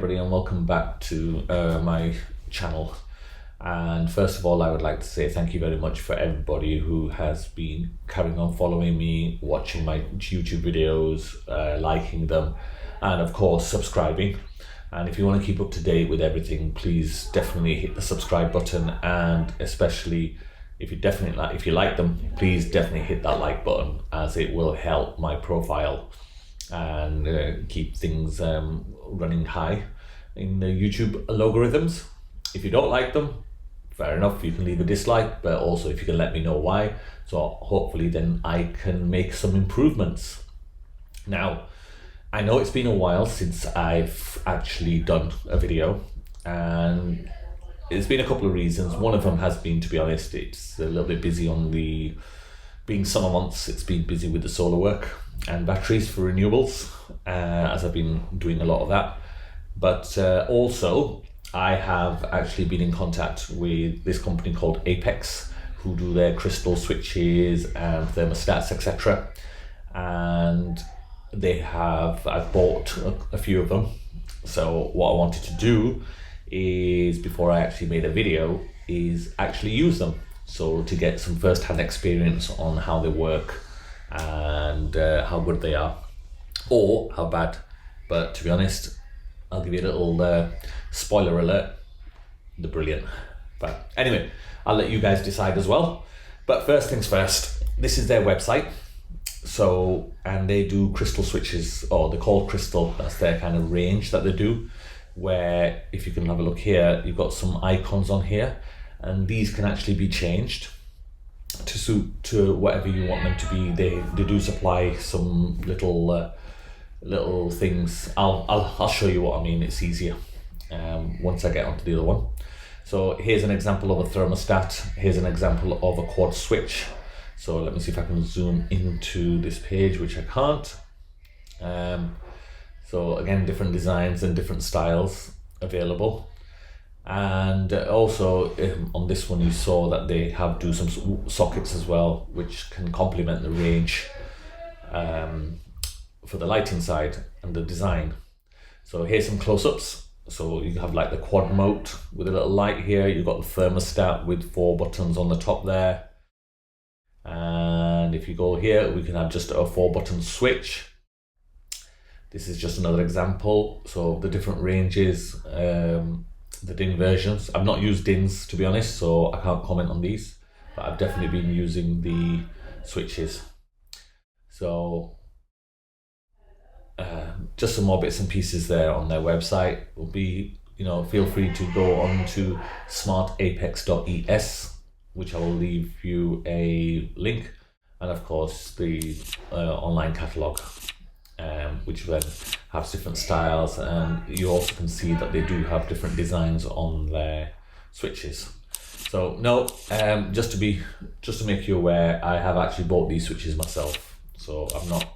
everybody, and welcome back to my channel. And first of all, I would like to say thank you very much for everybody who has been carrying on following me, watching my YouTube videos, liking them, and of course subscribing. And if you want to keep up to date with everything, please definitely hit the subscribe button, and especially if you like them, please definitely hit that like button, as it will help my profile and keep things running high in the YouTube algorithms. If you don't like them, fair enough, you can leave a dislike, but also if you can let me know why, so hopefully then I can make some improvements. Now, I know it's been a while since I've actually done a video, and there's been a couple of reasons. One of them has been, to be honest, it's a little bit busy on the, being summer months, it's been busy with the solar work and batteries for renewables, as I've been doing a lot of that. But also, I have actually been in contact with this company called Apex, who do their crystal switches and thermostats, etc. And I've bought a few of them. So what I wanted to do is, before I actually made a video, is actually use them. So to get some first-hand experience on how they work and how good they are, or how bad. But to be honest, I'll give you a little spoiler alert, they're brilliant. But anyway, I'll let you guys decide as well. But first things first, this is their website. So, and they do crystal switches, or they're called crystal, that's their kind of range that they do, where if you can have a look here, you've got some icons on here, and these can actually be changed to suit to whatever you want them to be. They do supply some little things. I'll show you what I mean, it's easier once I get onto the other one. So here's an example of a thermostat, here's an example of a quad switch. So let me see if I can zoom into this page, which I can't. So again, different designs and different styles available. And also on this one, you saw that they do some sockets as well, which can complement the range for the lighting side and the design. So here's some close-ups. So you have like the quad mode with a little light here. You've got the thermostat with 4 buttons on the top there. And if you go here, we can have just a 4-button switch. This is just another example. So the different ranges, the DIN versions. I've not used DINs, to be honest, so I can't comment on these, but I've definitely been using the switches. So just some more bits and pieces there on their website. Will be, feel free to go on to apex.es, which I will leave you a link, and of course the online catalogue, which then has different styles, and you also can see that they do have different designs on their switches. So no, just to make you aware, I have actually bought these switches myself, so I'm not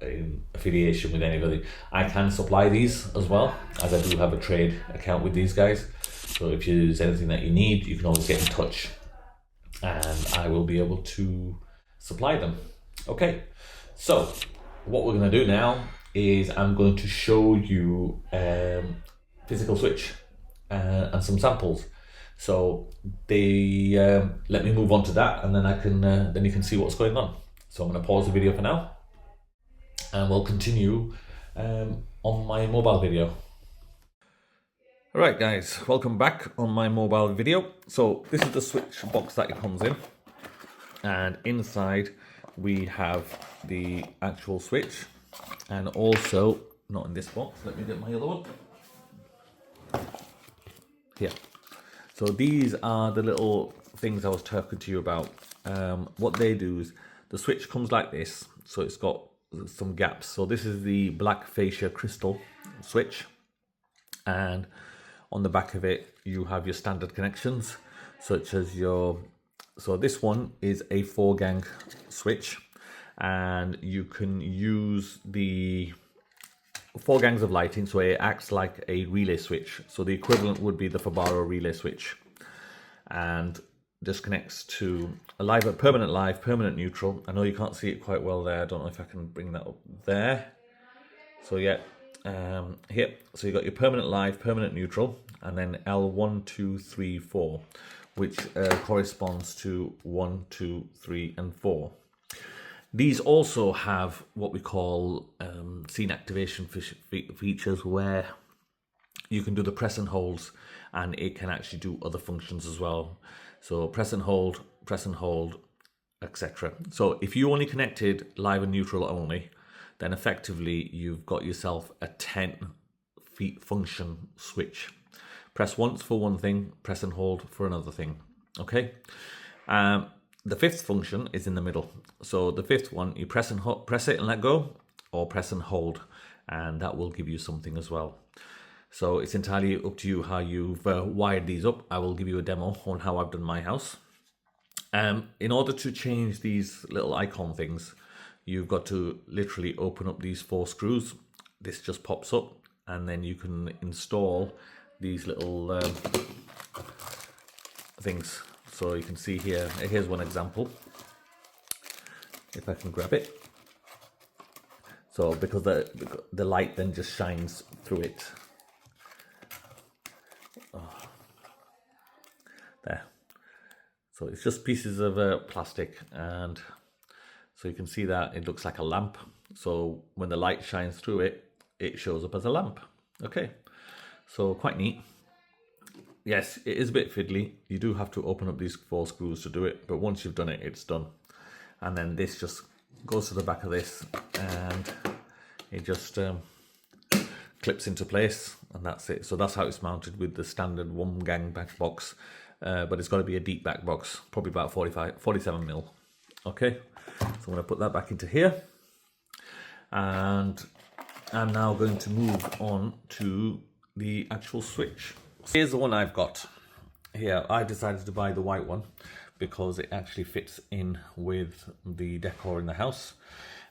in affiliation with anybody. I can supply these as well, as I do have a trade account with these guys. So if there's anything that you need, you can always get in touch, and I will be able to supply them. Okay, so what we're going to do now is I'm going to show you physical switch and some samples. So they let me move on to that, and then I can then you can see what's going on. So I'm going to pause the video for now, and we'll continue on my mobile video. Alright guys, welcome back on my mobile video. So this is the switch box that it comes in, and inside we have the actual switch, and also, not in this box, let me get my other one here. So these are the little things I was talking to you about. What they do is, the switch comes like this, so it's got some gaps. So this is the black fascia crystal switch, and on the back of it you have your standard connections, such as so this one is a 4-gang switch, and you can use the 4 gangs of lighting, so it acts like a relay switch. So the equivalent would be the Fabaro relay switch, and this connects to a permanent live, permanent neutral. I know you can't see it quite well there. I don't know if I can bring that up there. So yeah, here. So you got your permanent live, permanent neutral, and then L1, 2, 3, 4, which corresponds to 1, 2, 3, and 4. These also have what we call scene activation features, where you can do the press and holds, and it can actually do other functions as well. So press and hold, etc. So if you only connected live and neutral only, then effectively you've got yourself a 10 feet function switch. Press once for one thing, press and hold for another thing. Okay. The fifth function is in the middle. So the fifth one, you press it and let go, or press and hold, and that will give you something as well. So it's entirely up to you how you've wired these up. I will give you a demo on how I've done my house. In order to change these little icon things, you've got to literally open up these 4 screws. This just pops up, and then you can install these little things. So you can see here, here's one example, if I can grab it. So because the light then just shines through it. There. So it's just pieces of plastic, and so you can see that it looks like a lamp. So when the light shines through it, it shows up as a lamp. Okay, so quite neat. Yes, it is a bit fiddly. You do have to open up these 4 screws to do it, but once you've done it, it's done. And then this just goes to the back of this, and it just clips into place, and that's it. So that's how it's mounted with the standard 1 gang back box, but it's got to be a deep back box, probably about 47 mil. Okay, so I'm going to put that back into here, and I'm now going to move on to the actual switch. Here's the one I've got here. I decided to buy the white one because it actually fits in with the decor in the house.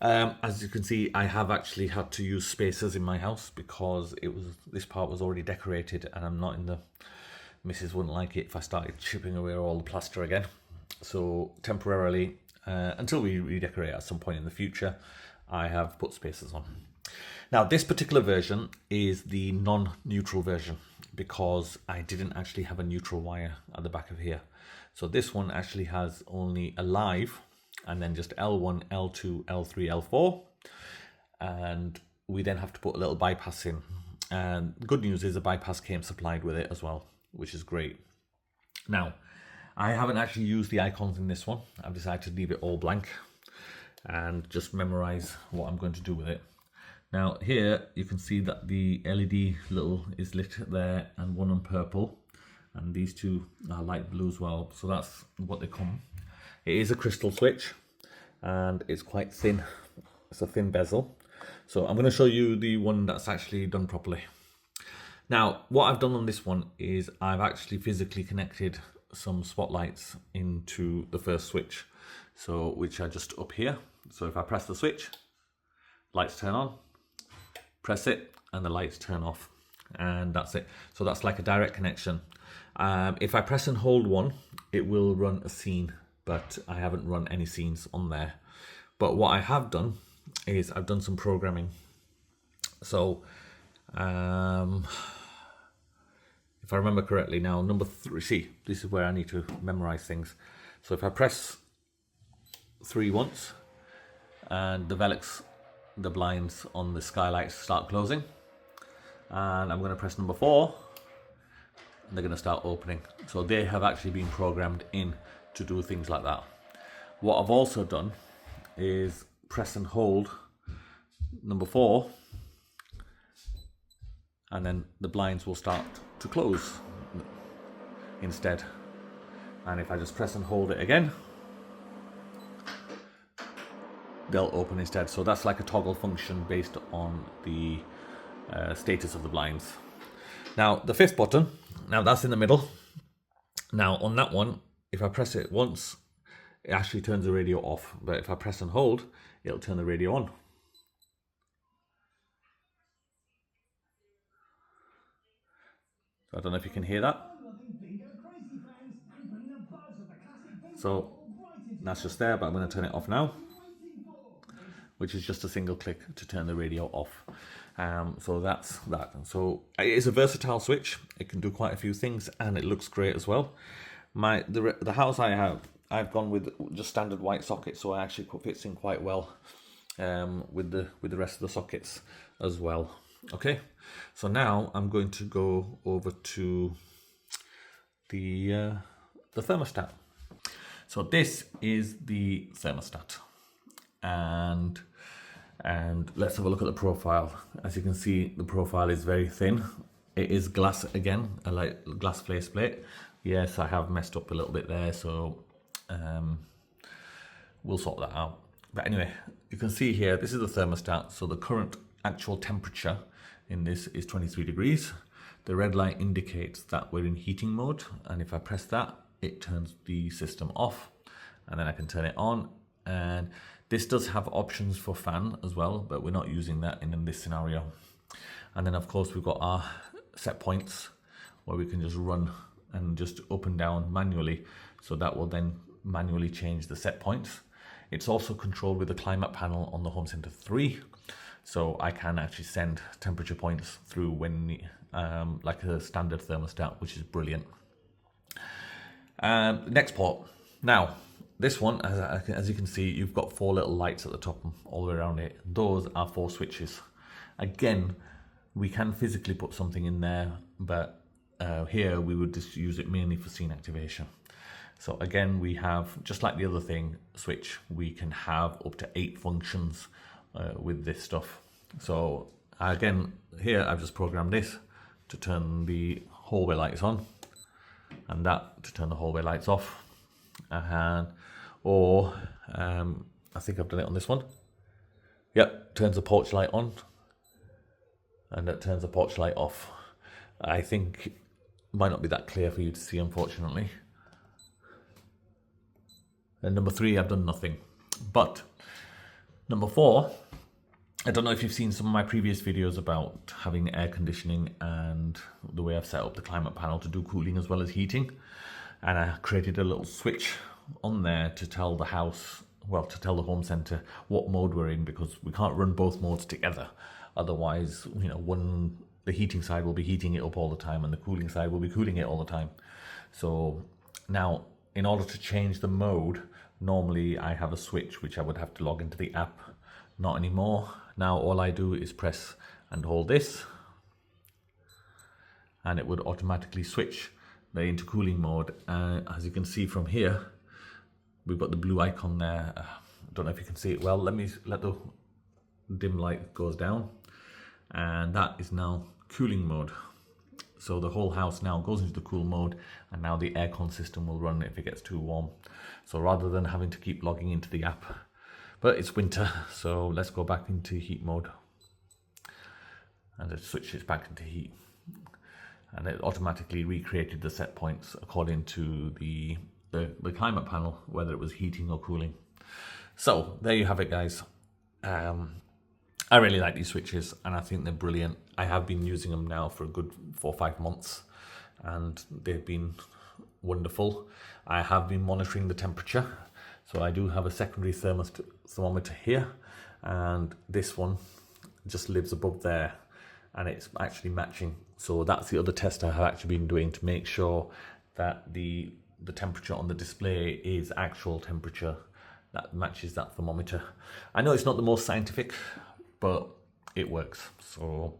As you can see, I have actually had to use spacers in my house because this part was already decorated, and I'm not in the... Mrs. wouldn't like it if I started chipping away all the plaster again. So temporarily, until we redecorate at some point in the future, I have put spacers on. Now this particular version is the non-neutral version, because I didn't actually have a neutral wire at the back of here. So this one actually has only a live, and then just L1, L2, L3, L4, and we then have to put a little bypass in. And the good news is the bypass came supplied with it as well, which is great. Now, I haven't actually used the icons in this one. I've decided to leave it all blank and just memorize what I'm going to do with it. Now here you can see that the LED little is lit there, and one on purple, and these 2 are light blue as well. So that's what they come. It is a crystal switch, and it's quite thin. It's a thin bezel. So I'm going to show you the one that's actually done properly. Now what I've done on this one is I've actually physically connected some spotlights into the first switch, so which are just up here. So if I press the switch, lights turn on. Press it and the lights turn off, and that's it. So that's like a direct connection. If I press and hold one, it will run a scene, but I haven't run any scenes on there. But what I have done is I've done some programming. So if I remember correctly now, number 3, see, this is where I need to memorize things. So if I press 3 once, and the blinds on the skylights start closing, and I'm going to press number 4, and they're going to start opening. So they have actually been programmed in to do things like that. What I've also done is press and hold number 4, and then the blinds will start to close instead. And if I just press and hold it again, they'll open instead. So that's like a toggle function based on the status of the blinds. Now the 5th button, now that's in the middle. Now on that one, if I press it once, it actually turns the radio off, but if I press and hold, it'll turn the radio on. So I don't know if you can hear that. So that's just there, but I'm going to turn it off now. which is just a single click to turn the radio off. So that's that. So it is a versatile switch. It can do quite a few things, and it looks great as well. The house I've gone with just standard white sockets, so it actually fits in quite well with the rest of the sockets as well. Okay, so now I'm going to go over to the thermostat. So this is the thermostat, and let's have a look at the profile. As you can see, the profile is very thin. It is glass again, a light glass faceplate. Yes, I have messed up a little bit there, so we'll sort that out. But anyway, you can see here, this is the thermostat. So the current actual temperature in this is 23 degrees. The red light indicates that we're in heating mode, and if I press that, it turns the system off, and then I can turn it on. And this does have options for fan as well, but we're not using that in this scenario. And then of course we've got our set points where we can just run and just up and down manually. So that will then manually change the set points. It's also controlled with the climate panel on the Home Center 3. So I can actually send temperature points through when like a standard thermostat, which is brilliant. Next port. Now, this one, as you can see, you've got 4 little lights at the top all the way around it. Those are 4 switches. Again, we can physically put something in there, but here we would just use it mainly for scene activation. So again, we have, just like the other thing, switch, we can have up to 8 functions with this stuff. So again, here I've just programmed this to turn the hallway lights on, and that to turn the hallway lights off. Or I think I've done it on this one. Yep, turns the porch light on, and that turns the porch light off. I think it might not be that clear for you to see, unfortunately. And number 3, I've done nothing. But number 4, I don't know if you've seen some of my previous videos about having air conditioning and the way I've set up the climate panel to do cooling as well as heating. And I created a little switch on there to tell the house, well, to tell the home center what mode we're in, because we can't run both modes together. Otherwise, you know, the heating side will be heating it up all the time and the cooling side will be cooling it all the time. So now, in order to change the mode, normally I have a switch which I would have to log into the app. Not anymore. Now all I do is press and hold this, and it would automatically switch the intercooling mode. As you can see from here, we've got the blue icon there. I don't know if you can see it well. Let the dim light goes down, and that is now cooling mode. So the whole house now goes into the cool mode, and now the aircon system will run if it gets too warm. So rather than having to keep logging into the app, but it's winter, so let's go back into heat mode, and it switches back into heat. And it automatically recreated the set points according to the climate panel, whether it was heating or cooling. So there you have it, guys. I really like these switches, and I think they're brilliant. I have been using them now for a good 4 or 5 months, and they've been wonderful. I have been monitoring the temperature, so I do have a secondary thermometer here, and this one just lives above there, and it's actually matching. So that's the other test I have actually been doing to make sure that the temperature on the display is actual temperature that matches that thermometer. I know it's not the most scientific, but it works. So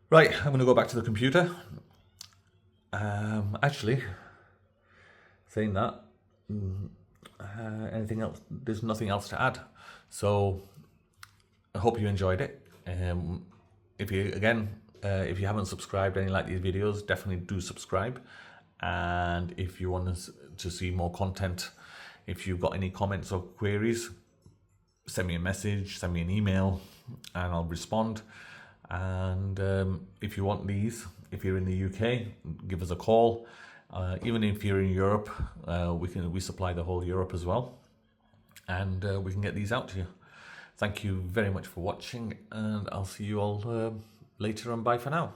right, I'm going to go back to the computer. Actually, saying that, anything else? There's nothing else to add. So I hope you enjoyed it. If you haven't subscribed and you like these videos, definitely do subscribe. And if you want to see more content, if you've got any comments or queries, send me a message, send me an email, and I'll respond. And if you want these, if you're in the UK, give us a call. Even if you're in Europe, we supply the whole Europe as well, and we can get these out to you. Thank you very much for watching, and I'll see you all later, and bye for now.